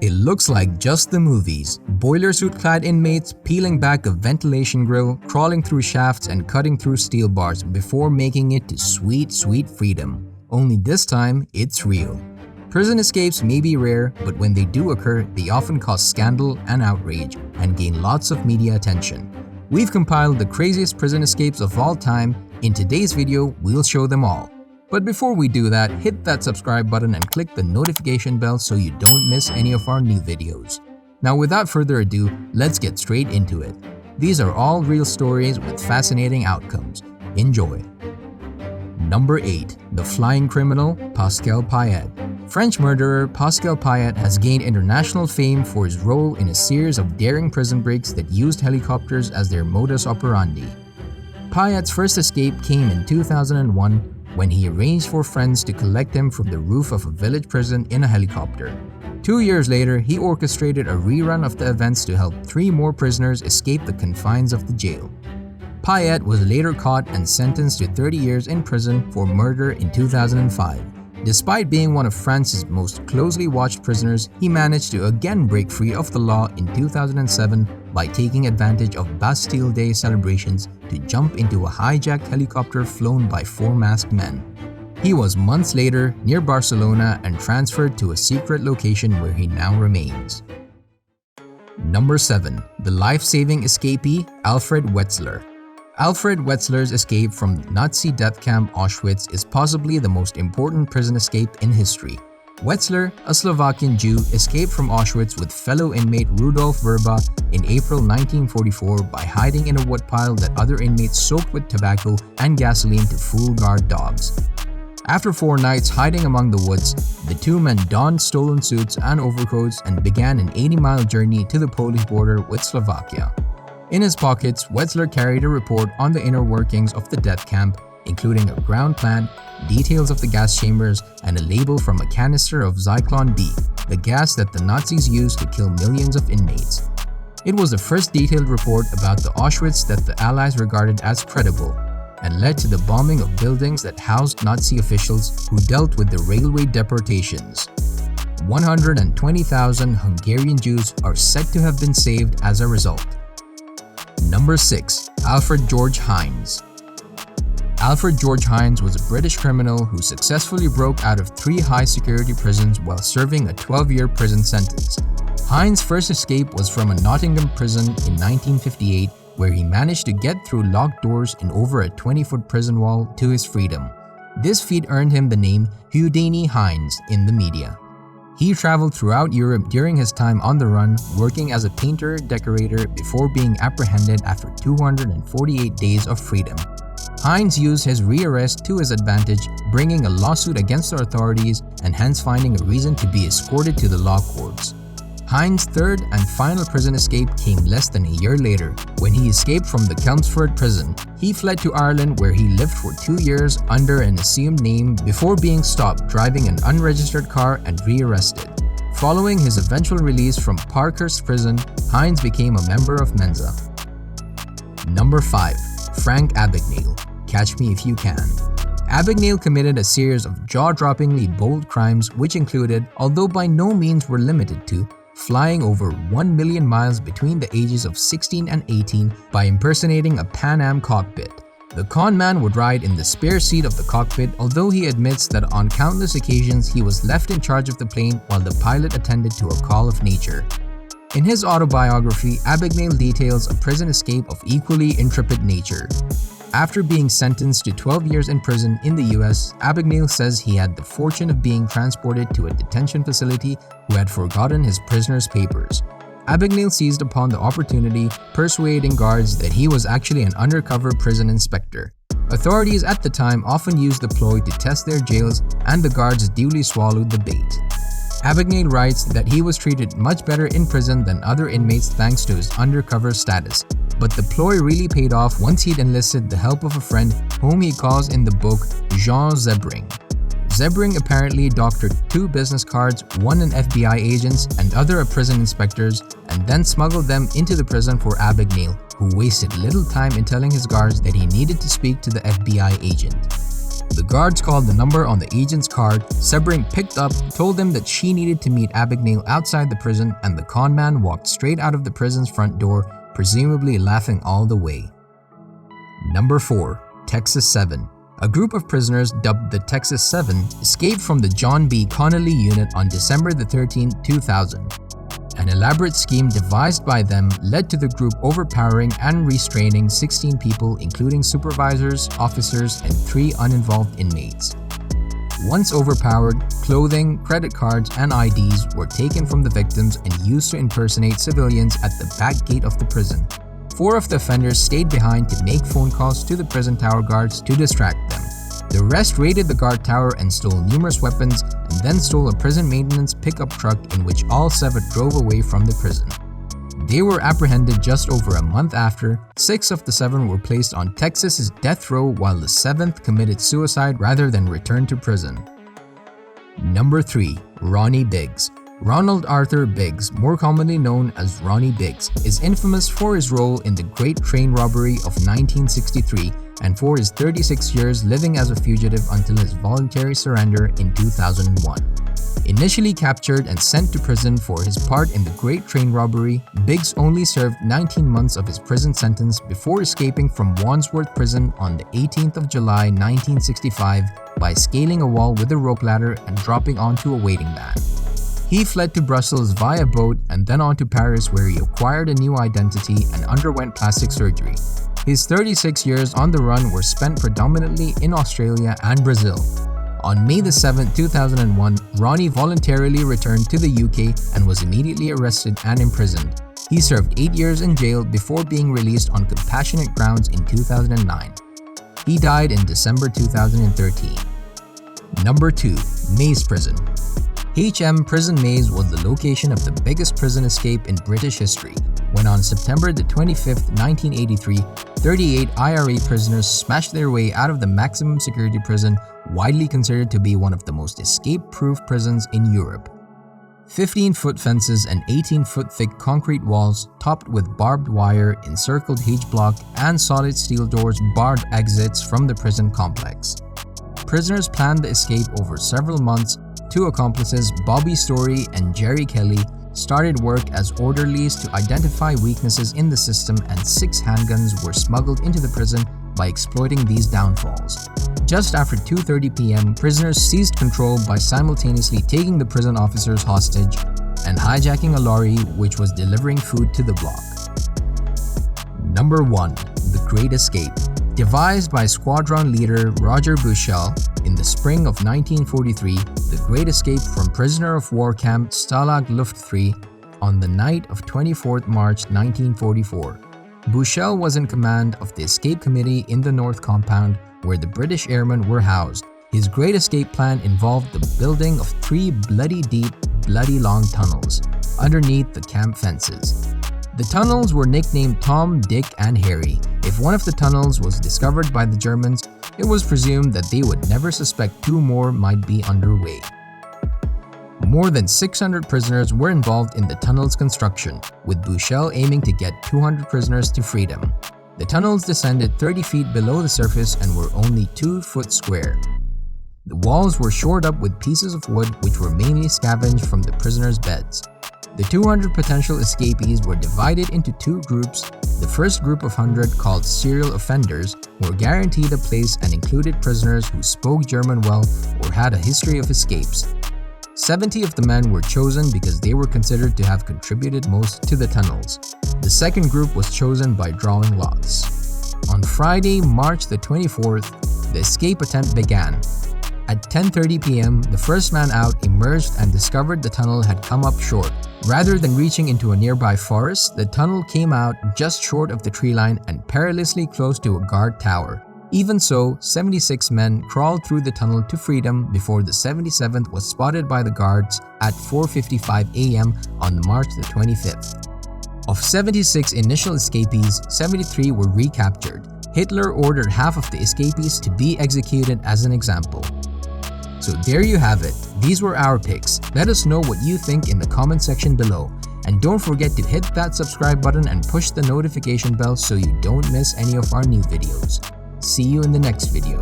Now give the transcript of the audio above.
It looks like just the movies. Boiler suit-clad inmates peeling back a ventilation grill, crawling through shafts and cutting through steel bars before making it to sweet, sweet freedom. Only this time, it's real. Prison escapes may be rare, but when they do occur, they often cause scandal and outrage and gain lots of media attention. We've compiled the craziest prison escapes of all time. In today's video, we'll show them all. But before we do that, hit that subscribe button and click the notification bell so you don't miss any of our new videos. Now without further ado, let's get straight into it. These are all real stories with fascinating outcomes. Enjoy. Number 8. The Flying Criminal, Pascal Payette. French murderer Pascal Payette has gained international fame for his role in a series of daring prison breaks that used helicopters as their modus operandi. Payette's first escape came in 2001 when he arranged for friends to collect him from the roof of a village prison in a helicopter. 2 years later, he orchestrated a rerun of the events to help 3 more prisoners escape the confines of the jail. Payette was later caught and sentenced to 30 years in prison for murder in 2005. Despite being one of France's most closely watched prisoners, he managed to again break free of the law in 2007 by taking advantage of Bastille Day celebrations to jump into a hijacked helicopter flown by 4 masked men. He was months later near Barcelona and transferred to a secret location where he now remains. Number 7. The life-saving escapee, Alfred Wedzler. Alfred Wedzler's escape from Nazi death camp Auschwitz is possibly the most important prison escape in history. Wedzler, a Slovakian Jew, escaped from Auschwitz with fellow inmate Rudolf Verba in April 1944 by hiding in a woodpile that other inmates soaked with tobacco and gasoline to fool guard dogs. After 4 nights hiding among the woods, the 2 men donned stolen suits and overcoats and began an 80-mile journey to the Polish border with Slovakia. In his pockets, Wedzler carried a report on the inner workings of the death camp, including a ground plan, details of the gas chambers, and a label from a canister of Zyklon B, the gas that the Nazis used to kill millions of inmates. It was the first detailed report about the Auschwitz that the Allies regarded as credible, and led to the bombing of buildings that housed Nazi officials who dealt with the railway deportations. 120,000 Hungarian Jews are said to have been saved as a result. Number 6. Alfred George Heinz. Alfred George Heinz was a British criminal who successfully broke out of 3 high-security prisons while serving a 12-year prison sentence. Heinz's first escape was from a Nottingham prison in 1958, where he managed to get through locked doors and over a 20-foot prison wall to his freedom. This feat earned him the name Houdini Heinz in the media. He traveled throughout Europe during his time on the run, working as a painter-decorator before being apprehended after 248 days of freedom. Heinz used his rearrest to his advantage, bringing a lawsuit against the authorities and hence finding a reason to be escorted to the law courts. Heinz's third and final prison escape came less than a year later, when he escaped from the Chelmsford prison. He fled to Ireland, where he lived for 2 years under an assumed name before being stopped driving an unregistered car and rearrested. Following his eventual release from Parkhurst prison, Heinz became a member of Mensa. Number 5. Frank Abagnale. Catch me if you can. Abagnale committed a series of jaw-droppingly bold crimes which included, although by no means were limited to, flying over 1 million miles between the ages of 16 and 18 by impersonating a Pan Am cockpit. The con man would ride in the spare seat of the cockpit, although he admits that on countless occasions he was left in charge of the plane while the pilot attended to a call of nature. In his autobiography, Abagnale details a prison escape of equally intrepid nature. After being sentenced to 12 years in prison in the US, Abagnale says he had the fortune of being transported to a detention facility who had forgotten his prisoner's papers. Abagnale seized upon the opportunity, persuading guards that he was actually an undercover prison inspector. Authorities at the time often used the ploy to test their jails, and the guards duly swallowed the bait. Abagnale writes that he was treated much better in prison than other inmates thanks to his undercover status. But the ploy really paid off once he'd enlisted the help of a friend whom he calls in the book Jean Zebring. Zebring apparently doctored 2 business cards, one an FBI agent's and other a prison inspector's, and then smuggled them into the prison for Abagnale, who wasted little time in telling his guards that he needed to speak to the FBI agent. the guards called the number on the agent's card, Sebring picked up, told him that she needed to meet Abagnale outside the prison, and the con man walked straight out of the prison's front door, presumably laughing all the way. Number 4. Texas 7. A group of prisoners dubbed the Texas 7 escaped from the John B. Connolly unit on December 13, 2000. An elaborate scheme devised by them led to the group overpowering and restraining 16 people, including supervisors, officers, and 3 uninvolved inmates. Once overpowered, clothing, credit cards, and IDs were taken from the victims and used to impersonate civilians at the back gate of the prison. 4 of the offenders stayed behind to make phone calls to the prison tower guards to distract them. The rest raided the guard tower and stole numerous weapons, and then stole a prison maintenance pickup truck in which all 7 drove away from the prison. They were apprehended just over a month after. 6 of the 7 were placed on Texas's death row, while the 7th committed suicide rather than return to prison. Number 3. Ronnie Biggs. Ronald Arthur Biggs, more commonly known as Ronnie Biggs, is infamous for his role in the Great Train Robbery of 1963 and for his 36 years living as a fugitive until his voluntary surrender in 2001. Initially captured and sent to prison for his part in the Great Train Robbery, Biggs only served 19 months of his prison sentence before escaping from Wandsworth Prison on the 18th of July 1965 by scaling a wall with a rope ladder and dropping onto a waiting van. He fled to Brussels via boat and then on to Paris, where he acquired a new identity and underwent plastic surgery. His 36 years on the run were spent predominantly in Australia and Brazil. On May 7, 2001, Ronnie voluntarily returned to the UK and was immediately arrested and imprisoned. He served 8 years in jail before being released on compassionate grounds in 2009. He died in December 2013. Number 2. Maze Prison. HM Prison Maze was the location of the biggest prison escape in British history, when on September 25, 1983, 38 IRA prisoners smashed their way out of the maximum security prison, widely considered to be one of the most escape-proof prisons in Europe. 15-foot fences and 18-foot thick concrete walls, topped with barbed wire, encircled H-block, and solid steel doors barred exits from the prison complex. Prisoners planned the escape over several months. 2 accomplices, Bobby Story and Jerry Kelly, started work as orderlies to identify weaknesses in the system, and 6 handguns were smuggled into the prison by exploiting these downfalls. Just after 2:30 p.m., prisoners seized control by simultaneously taking the prison officers hostage and hijacking a lorry which was delivering food to the block. Number 1. The Great Escape. Devised by squadron leader Roger Bushell in the spring of 1943, the Great Escape from prisoner of war camp Stalag Luft 3 on the night of 24th March 1944. Bushell was in command of the escape committee in the North Compound, where the British airmen were housed. His Great Escape plan involved the building of 3 bloody deep, bloody long tunnels underneath the camp fences. The tunnels were nicknamed Tom, Dick, and Harry. If one of the tunnels was discovered by the Germans, it was presumed that they would never suspect 2 more might be underway. More than 600 prisoners were involved in the tunnel's construction, with Bushell aiming to get 200 prisoners to freedom. The tunnels descended 30 feet below the surface and were only 2 foot square. The walls were shored up with pieces of wood which were mainly scavenged from the prisoners' beds. The 200 potential escapees were divided into 2 groups. The first group of 100, called serial offenders, were guaranteed a place and included prisoners who spoke German well or had a history of escapes. 70 of the men were chosen because they were considered to have contributed most to the tunnels. The second group was chosen by drawing lots. On Friday, March the 24th, the escape attempt began. At 10:30 p.m., the first man out emerged and discovered the tunnel had come up short. Rather than reaching into a nearby forest, the tunnel came out just short of the tree line and perilously close to a guard tower. Even so, 76 men crawled through the tunnel to freedom before the 77th was spotted by the guards at 4:55 a.m. on March the 25th. Of 76 initial escapees, 73 were recaptured. Hitler ordered half of the escapees to be executed as an example. So there you have it. These were our picks. Let us know what you think in the comment section below. And don't forget to hit that subscribe button and push the notification bell so you don't miss any of our new videos. See you in the next video.